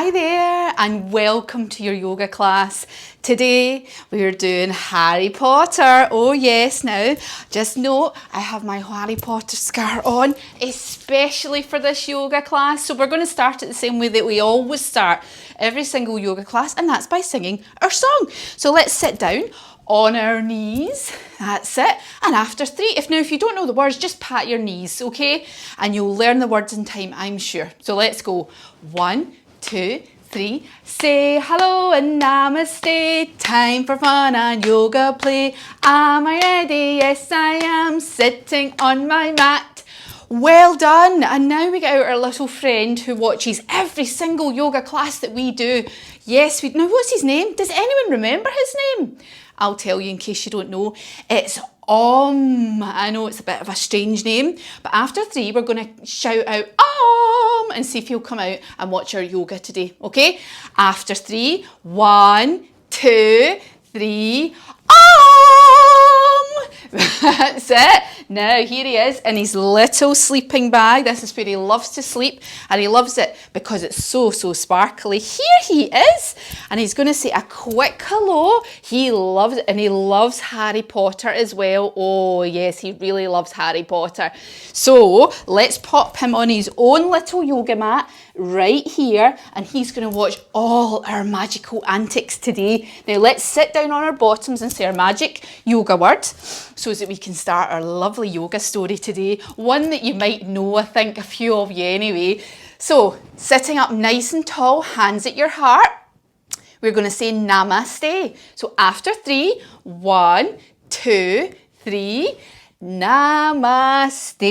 Hi there and welcome to your yoga class. Today we're doing Harry Potter. Oh yes, now just note I have my Harry Potter scarf on especially for this yoga class. So we're going to start it the same way that we always start every single yoga class, and that's by singing our song. So let's sit down on our knees, that's it, and after three, if you don't know the words, just pat your knees, okay, and you'll learn the words in time, I'm sure. So let's go. 1, 2, 3. Say hello and namaste. Time for fun and yoga play. Am I ready? Yes, I am. Sitting on my mat. Well done. And now we get out our little friend who watches every single yoga class that we do. Yes, now what's his name? Does anyone remember his name? I'll tell you in case you don't know. It's I know it's a bit of a strange name, but after 3 we're going to shout out and see if he'll come out and watch our yoga today, okay? After 3, 1, 2, 3, That's it. Now here he is in his little sleeping bag. This is where he loves to sleep, and he loves it because it's so sparkly. Here he is, and he's going to say a quick hello. He loves it, and he loves Harry Potter as well. Oh yes, he really loves Harry Potter. So let's pop him on his own little yoga mat right here, and he's going to watch all our magical antics today. Now let's sit down on our bottoms and say our magic yoga word so that we can start our lovely yoga story today. One that you might know, I think a few of you anyway. So sitting up nice and tall, hands at your heart, we're going to say namaste. So after 3, 1, 2, 3, namaste.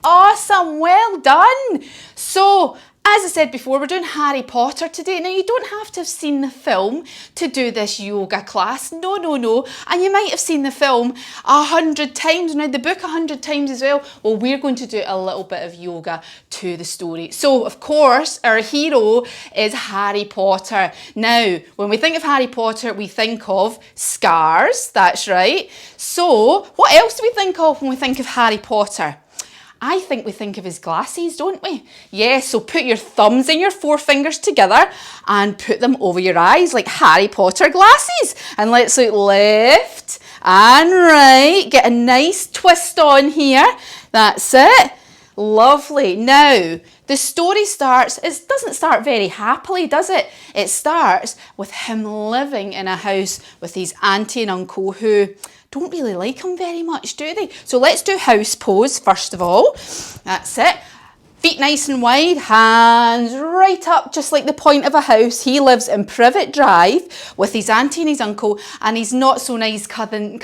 Awesome, well done. So, as I said before, we're doing Harry Potter today. Now, you don't have to have seen the film to do this yoga class. No. And you might have seen the film 100 times, now the book 100 times as well. Well, we're going to do a little bit of yoga to the story. So, of course, our hero is Harry Potter. Now, when we think of Harry Potter, we think of scars. That's right. So, what else do we think of when we think of Harry Potter? I think we think of his glasses, don't we? Yes, so put your thumbs and your forefingers together and put them over your eyes like Harry Potter glasses. And let's look left and right. Get a nice twist on here. That's it. Lovely. Now, the story starts, it doesn't start very happily, does it? It starts with him living in a house with his auntie and uncle who don't really like him very much, do they? So let's do house pose first of all. That's it. Feet nice and wide, hands right up, just like the point of a house. He lives in Privet Drive with his auntie and his uncle, and he's not so nice cousin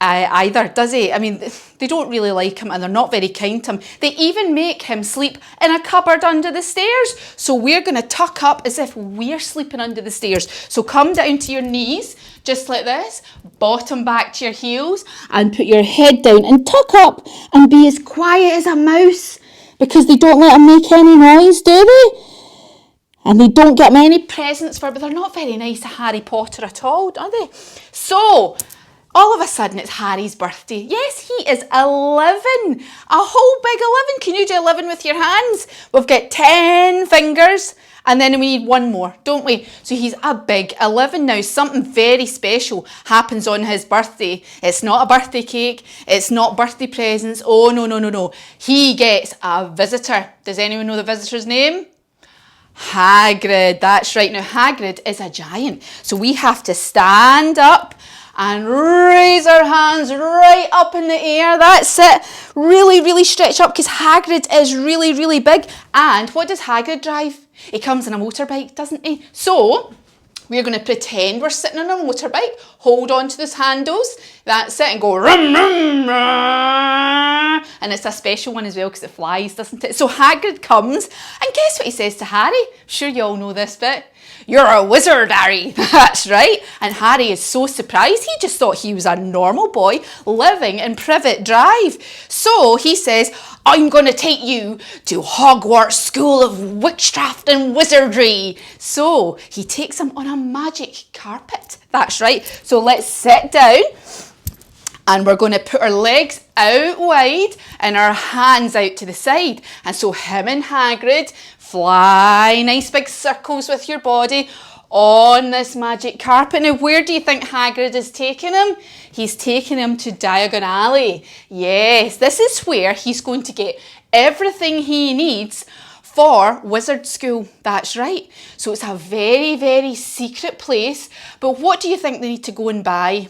either, does he? I mean, they don't really like him, and they're not very kind to him. They even make him sleep in a cupboard under the stairs. So we're going to tuck up as if we're sleeping under the stairs. So come down to your knees, just like this, bottom back to your heels, and put your head down and tuck up and be as quiet as a mouse. Because they don't let him make any noise, do they? And they don't get many presents for it, but they're not very nice to Harry Potter at all, are they? So, all of a sudden it's Harry's birthday. Yes, he is 11. A whole big 11. Can you do 11 with your hands? We've got 10 fingers. And then we need one more, don't we? So he's a big 11 now. Something very special happens on his birthday. It's not a birthday cake. It's not birthday presents. Oh, no. He gets a visitor. Does anyone know the visitor's name? Hagrid. That's right. Now, Hagrid is a giant. So we have to stand up and raise our hands right up in the air. That's it. Really stretch up because Hagrid is really big. And what does Hagrid drive? He comes in a motorbike, doesn't he? So we're going to pretend we're sitting on a motorbike, hold on to those handles, that's it, and go rum, and it's a special one as well because it flies, doesn't it? So Hagrid comes, and guess what he says to Harry? I'm sure you all know this bit. You're a wizard, Harry. That's right. And Harry is so surprised. He just thought he was a normal boy living in Privet Drive. So he says, I'm going to take you to Hogwarts School of Witchcraft and Wizardry. So he takes him on a magic carpet. That's right. So let's sit down. And we're going to put our legs out wide and our hands out to the side. And so him and Hagrid Fly nice big circles with your body on this magic carpet. Now, where do you think Hagrid is taking him? He's taking him to Diagon Alley. Yes, this is where he's going to get everything he needs for wizard school. That's right. So it's a very, very secret place. But what do you think they need to go and buy?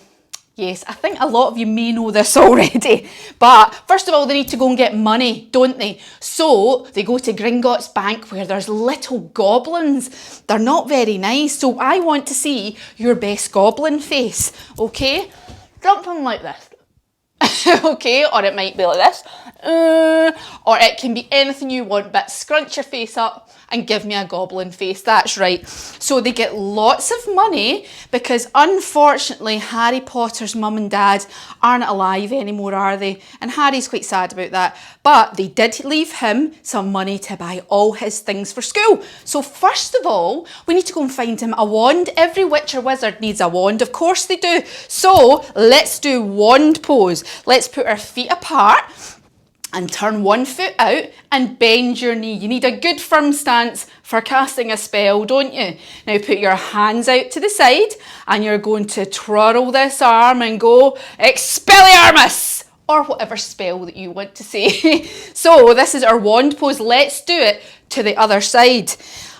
Yes, I think a lot of you may know this already. But first of all, they need to go and get money, don't they? So they go to Gringotts Bank where there's little goblins. They're not very nice. So I want to see your best goblin face, okay? Something like this. Okay, or it might be like this. Or it can be anything you want, but scrunch your face up and give me a goblin face. That's right. So they get lots of money because unfortunately Harry Potter's mum and dad aren't alive anymore, are they? And Harry's quite sad about that. But they did leave him some money to buy all his things for school. So first of all, we need to go and find him a wand. Every witch or wizard needs a wand. Of course they do. So let's do wand pose. Let's put our feet apart and turn one foot out and bend your knee. You need a good firm stance for casting a spell, don't you? Now put your hands out to the side and you're going to twirl this arm and go Expelliarmus! Or whatever spell that you want to say. So this is our wand pose. Let's do it to the other side.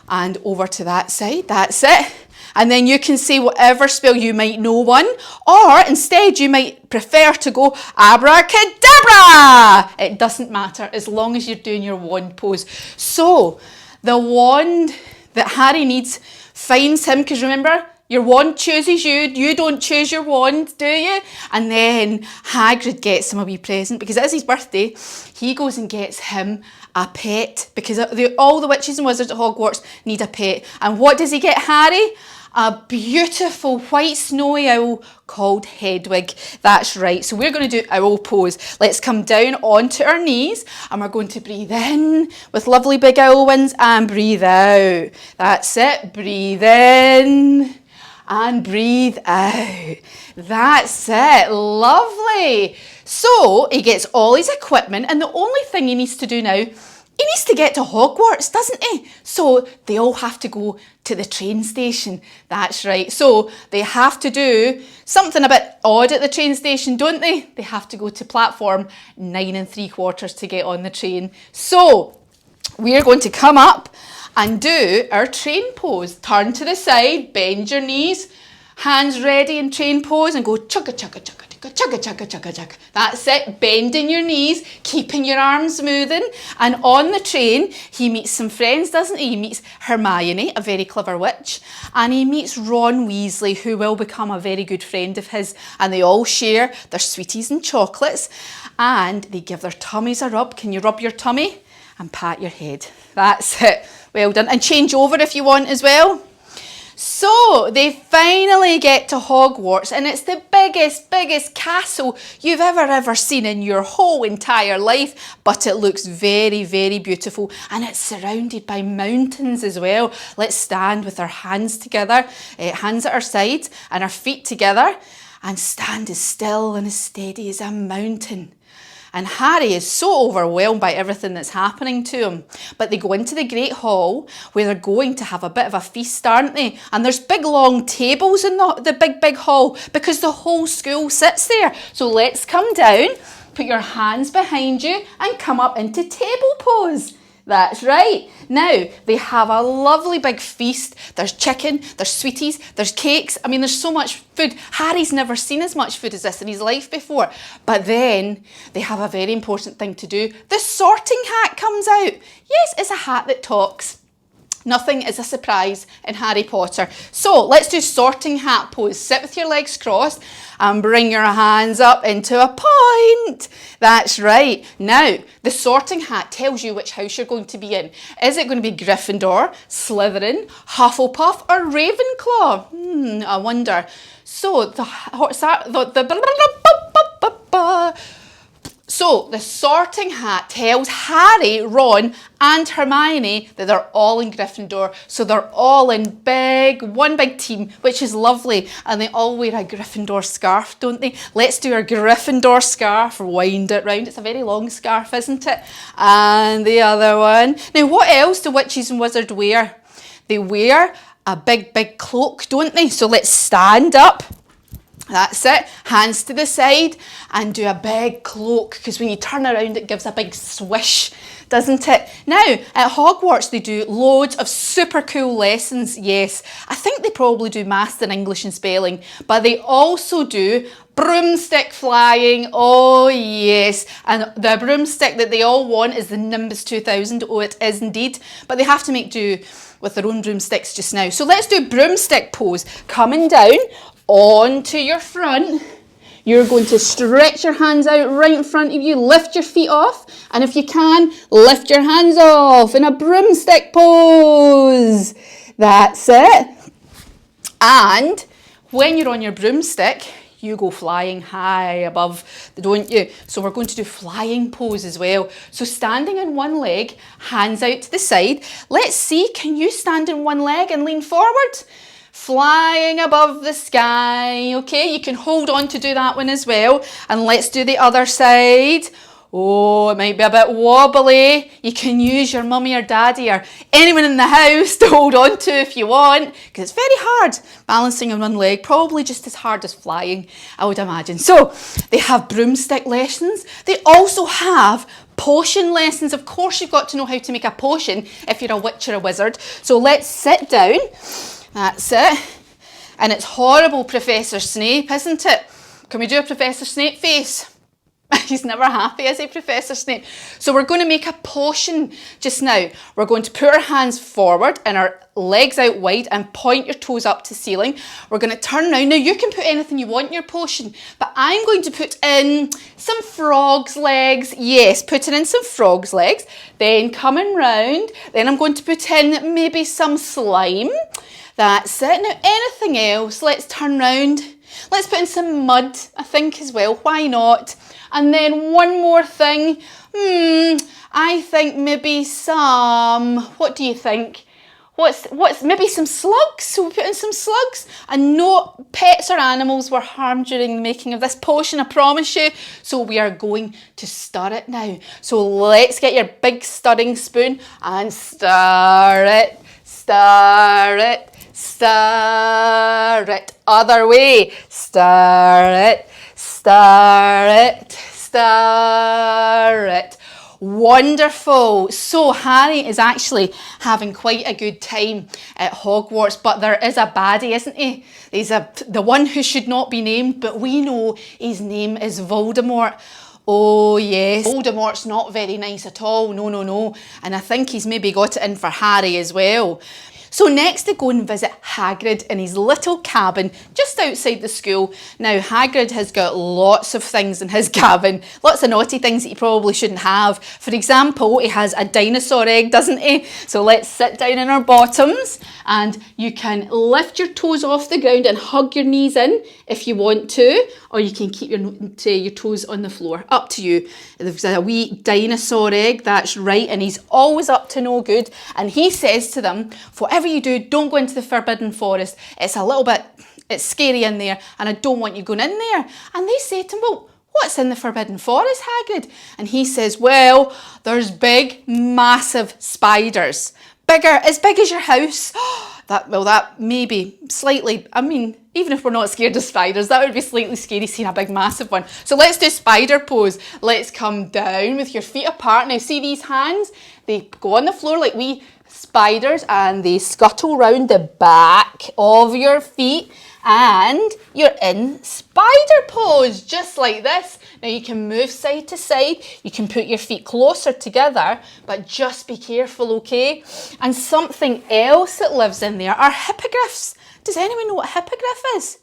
And over to that side. That's it. And then you can say whatever spell you might know one, or instead you might prefer to go abracadabra. It doesn't matter as long as you're doing your wand pose. So the wand that Harry needs finds him, because remember, your wand chooses you. You don't choose your wand, do you? And then Hagrid gets him a wee present because it is his birthday. He goes and gets him a pet because all the witches and wizards at Hogwarts need a pet. And what does he get Harry? A beautiful white snowy owl called Hedwig. That's right. So we're going to do owl pose. Let's come down onto our knees and we're going to breathe in with lovely big owl wings and breathe out. That's it. Breathe in and breathe out. That's it. Lovely. So he gets all his equipment and the only thing he needs to do now, he needs to get to Hogwarts, doesn't he? So they all have to go to the train station. That's right. So they have to do something a bit odd at the train station, don't they? They have to go to platform 9 3/4 to get on the train. So we're going to come up and do our train pose. Turn to the side, bend your knees, hands ready in train pose and go chugga chugga chugga. Chugga, chugga, chugga, chugga. That's it. Bending your knees, keeping your arms moving. And on the train, he meets some friends, doesn't he? He meets Hermione, a very clever witch. And he meets Ron Weasley, who will become a very good friend of his. And they all share their sweeties and chocolates. And they give their tummies a rub. Can you rub your tummy? And pat your head. That's it. Well done. And change over if you want as well. So they finally get to Hogwarts and it's the biggest castle you've ever seen in your whole entire life, but it looks very, very beautiful and it's surrounded by mountains as well. Let's stand with our hands together, hands at our sides and our feet together and stand as still and as steady as a mountain. And Harry is so overwhelmed by everything that's happening to him. But they go into the Great Hall where they're going to have a bit of a feast, aren't they? And there's big long tables in the big hall because the whole school sits there. So let's come down, put your hands behind you and come up into table pose. That's right. Now, they have a lovely big feast. There's chicken, there's sweeties, there's cakes. I mean, there's so much food. Harry's never seen as much food as this in his life before. But then they have a very important thing to do. The sorting hat comes out. Yes, it's a hat that talks. Nothing is a surprise in Harry Potter. So let's do sorting hat pose. Sit with your legs crossed and bring your hands up into a point. That's right. Now, the sorting hat tells you which house you're going to be in. Is it going to be Gryffindor, Slytherin, Hufflepuff or Ravenclaw? I wonder. So So the sorting hat tells Harry, Ron and Hermione that they're all in Gryffindor. So they're all in one big team, which is lovely. And they all wear a Gryffindor scarf, don't they? Let's do our Gryffindor scarf, wind it round. It's a very long scarf, isn't it? And the other one. Now, what else do witches and wizards wear? They wear a big cloak, don't they? So let's stand up. That's it. Hands to the side and do a big cloak, because when you turn around it gives a big swish, doesn't it? Now, at Hogwarts they do loads of super cool lessons, yes. I think they probably do maths and English and spelling, but they also do broomstick flying, oh yes. And the broomstick that they all want is the Nimbus 2000, oh it is indeed. But they have to make do with their own broomsticks just now. So let's do broomstick pose. Coming down onto your front. You're going to stretch your hands out right in front of you, lift your feet off, and if you can, lift your hands off in a broomstick pose. That's it. And when you're on your broomstick, you go flying high above, don't you? So we're going to do flying pose as well. So standing on one leg, hands out to the side. Let's see, can you stand on one leg and lean forward? Flying above the sky, okay? You can hold on to do that one as well. And let's do the other side. Oh, it might be a bit wobbly. You can use your mummy or daddy or anyone in the house to hold on to if you want, because it's very hard balancing on one leg, probably just as hard as flying, I would imagine. So they have broomstick lessons. They also have potion lessons. Of course, you've got to know how to make a potion if you're a witch or a wizard. So let's sit down. That's it. And it's horrible, Professor Snape, isn't it? Can we do a Professor Snape face? He's never happy, is he, Professor Snape? So we're going to make a potion just now. We're going to put our hands forward and our legs out wide and point your toes up to ceiling. We're going to turn around. Now, you can put anything you want in your potion, but I'm going to put in some frog's legs. Yes, putting in some frog's legs. Then coming round. Then I'm going to put in maybe some slime. That's it. Now, anything else? Let's turn round. Let's put in some mud, I think, as well. Why not? And then one more thing. I think maybe some, what do you think? What's maybe some slugs? So we put in some slugs. And no pets or animals were harmed during the making of this potion, I promise you. So we are going to stir it now. So let's get your big stirring spoon and stir it, stir it, stir it. Other way, stir it, stir it, stir it. Wonderful. So Harry is actually having quite a good time at Hogwarts, but there is a baddie, isn't he? He's the one who should not be named, but we know his name is Voldemort. Oh yes, Voldemort's not very nice at all, no. And I think he's maybe got it in for Harry as well. So next they go and visit Hagrid in his little cabin just outside the school. Now Hagrid has got lots of things in his cabin, lots of naughty things that he probably shouldn't have. For example, he has a dinosaur egg, doesn't he? So let's sit down on our bottoms and you can lift your toes off the ground and hug your knees in if you want to, or you can keep your toes on the floor, up to you. There's a wee dinosaur egg, that's right, and he's always up to no good. And he says to them, whatever you do, don't go into the Forbidden Forest. It's scary in there and I don't want you going in there. And they say to him, well, what's in the Forbidden Forest, Hagrid? And he says, well, there's big, massive spiders. As big as your house. That may be slightly, even if we're not scared of spiders, that would be slightly scary seeing a big massive one. So let's do spider pose. Let's come down with your feet apart. Now see these hands? They go on the floor like wee spiders and they scuttle round the back of your feet and you're in spider pose, just like this. Now you can move side to side, you can put your feet closer together, but just be careful, okay? And something else that lives in there are hippogriffs. Does anyone know what a hippogriff is?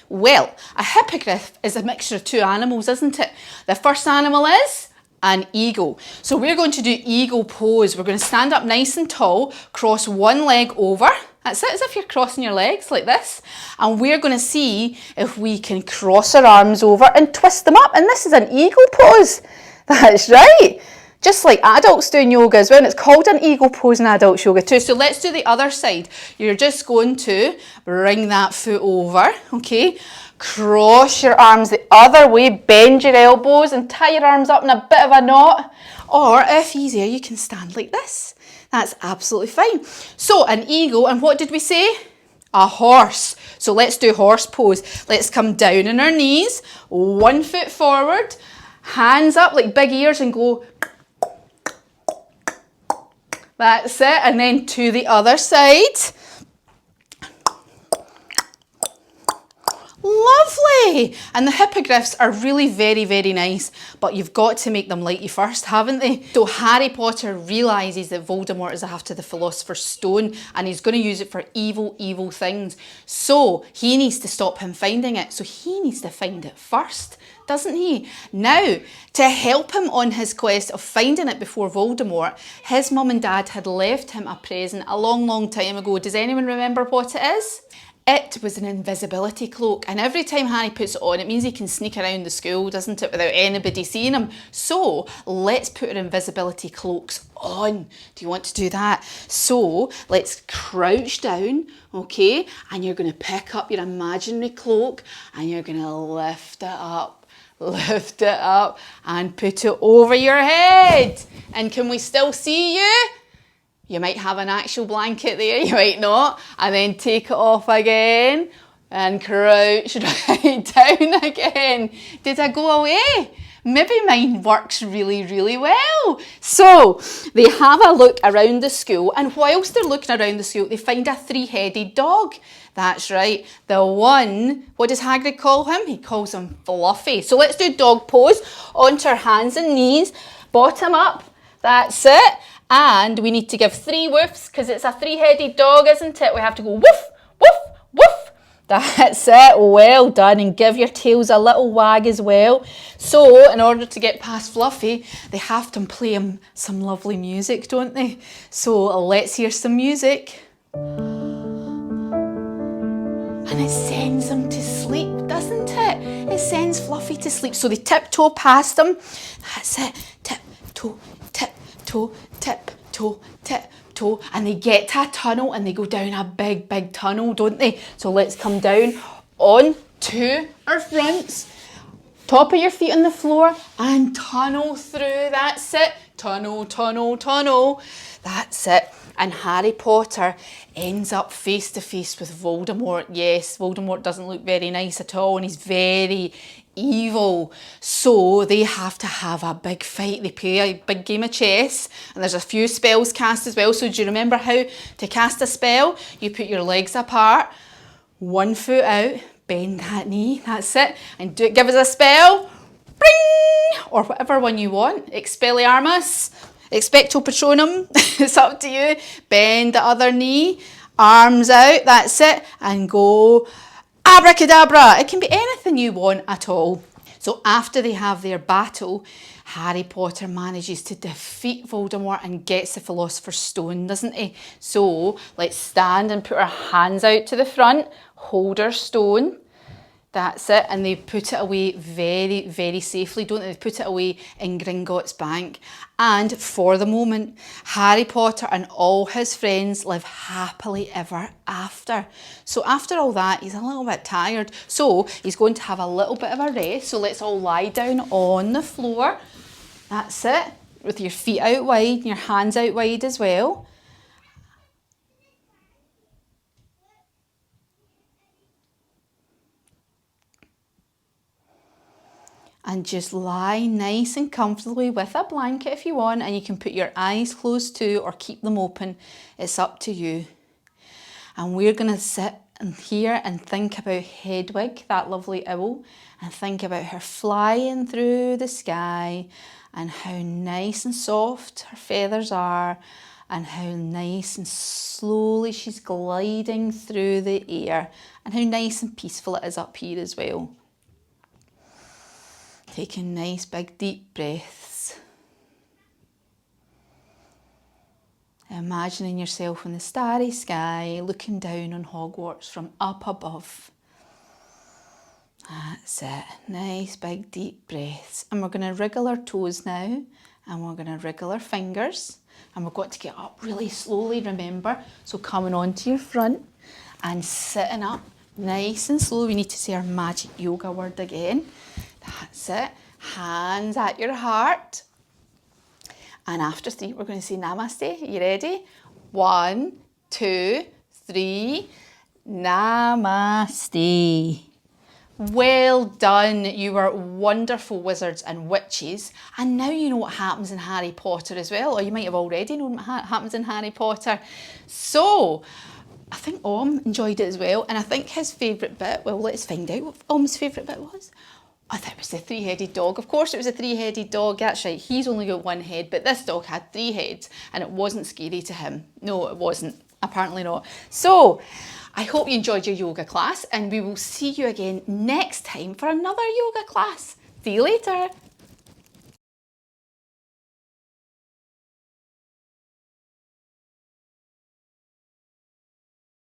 Well, a hippogriff is a mixture of two animals, isn't it? The first animal is an eagle. So we're going to do eagle pose. We're going to stand up nice and tall, cross one leg over. That's it, as if you're crossing your legs like this. And we're going to see if we can cross our arms over and twist them up. And this is an eagle pose. That's right. Just like adults doing yoga as well. And it's called an eagle pose in adults yoga too. So let's do the other side. You're just going to bring that foot over, okay? Cross your arms the other way, bend your elbows and tie your arms up in a bit of a knot. Or if easier, you can stand like this. That's absolutely fine. So an eagle, and what did we say? A horse. So let's do horse pose. Let's come down on our knees, one foot forward, hands up like big ears and go. That's it. And then to the other side. Lovely. And the hippogriffs are really very, very nice, but you've got to make them like you first, haven't they? So Harry Potter realises that Voldemort is after the Philosopher's Stone and he's going to use it for evil, evil things. So he needs to stop him finding it. So he needs to find it first, doesn't he? Now, to help him on his quest of finding it before Voldemort, his mum and dad had left him a present a long, long time ago. Does anyone remember what it is? It was an invisibility cloak, and every time Harry puts it on, it means he can sneak around the school, doesn't it, without anybody seeing him. So let's put our invisibility cloaks on. Do you want to do that? So let's crouch down, okay, and you're going to pick up your imaginary cloak and you're going to lift it up and put it over your head. And can we still see you? You might have an actual blanket there, you might not. And then take it off again and crouch right down again. Did I go away? Maybe mine works really, really well. So they have a look around the school, and whilst they're looking around the school, they find a three-headed dog. That's right, the one, what does Hagrid call him? He calls him Fluffy. So let's do dog pose, onto our hands and knees, bottom up, that's it. And we need to give 3 woofs because it's a three-headed dog, isn't it? We have to go woof, woof, woof. That's it. Well done. And give your tails a little wag as well. So in order to get past Fluffy, they have to play him some lovely music, don't they? So let's hear some music. And it sends them to sleep, doesn't it? It sends Fluffy to sleep. So they tiptoe past them. That's it. Tiptoe, tiptoe, tiptoe, tiptoe. And they get to a tunnel and they go down a big, big tunnel, don't they? So let's come down on to our fronts. Top of your feet on the floor and tunnel through. That's it. Tunnel, tunnel, tunnel. That's it. And Harry Potter ends up face to face with Voldemort. Yes, Voldemort doesn't look very nice at all and he's very evil. So they have to have a big fight. They play a big game of chess and there's a few spells cast as well. So do you remember how to cast a spell? You put your legs apart, one foot out, bend that knee, that's it. And give us a spell. Bring! Or whatever one you want. Expelliarmus. Expecto Patronum, it's up to you. Bend the other knee, arms out, that's it, and go abracadabra. It can be anything you want at all. So after they have their battle, Harry Potter manages to defeat Voldemort and gets the Philosopher's Stone, doesn't he? So let's stand and put our hands out to the front, hold our stone. That's it, and they put it away very, very safely, don't they? They put it away in Gringotts Bank. And for the moment, Harry Potter and all his friends live happily ever after. So after all that, he's a little bit tired. So he's going to have a little bit of a rest. So let's all lie down on the floor. That's it, with your feet out wide and your hands out wide as well. And just lie nice and comfortably with a blanket if you want, and you can put your eyes closed too or keep them open. It's up to you. And we're going to sit here and think about Hedwig, that lovely owl, and think about her flying through the sky and how nice and soft her feathers are and how nice and slowly she's gliding through the air and how nice and peaceful it is up here as well. Taking nice big deep breaths. Imagining yourself in the starry sky, looking down on Hogwarts from up above. That's it. Nice big deep breaths. And we're going to wriggle our toes now. And we're going to wriggle our fingers. And we've got to get up really slowly, remember. So coming onto your front and sitting up nice and slow. We need to say our magic yoga word again. That's it. Hands at your heart. And after 3, we're going to say namaste. Are you ready? 1, 2, 3. Namaste. Well done. You were wonderful wizards and witches. And now you know what happens in Harry Potter as well. Or you might have already known what happens in Harry Potter. So, I think Om enjoyed it as well. And I think his favourite bit, well, let's find out what Om's favourite bit was. I thought it was the 3-headed dog. Of course it was a 3-headed dog, that's right. He's only got 1 head, but this dog had 3 heads and it wasn't scary to him. No, it wasn't. Apparently not. So, I hope you enjoyed your yoga class and we will see you again next time for another yoga class. See you later.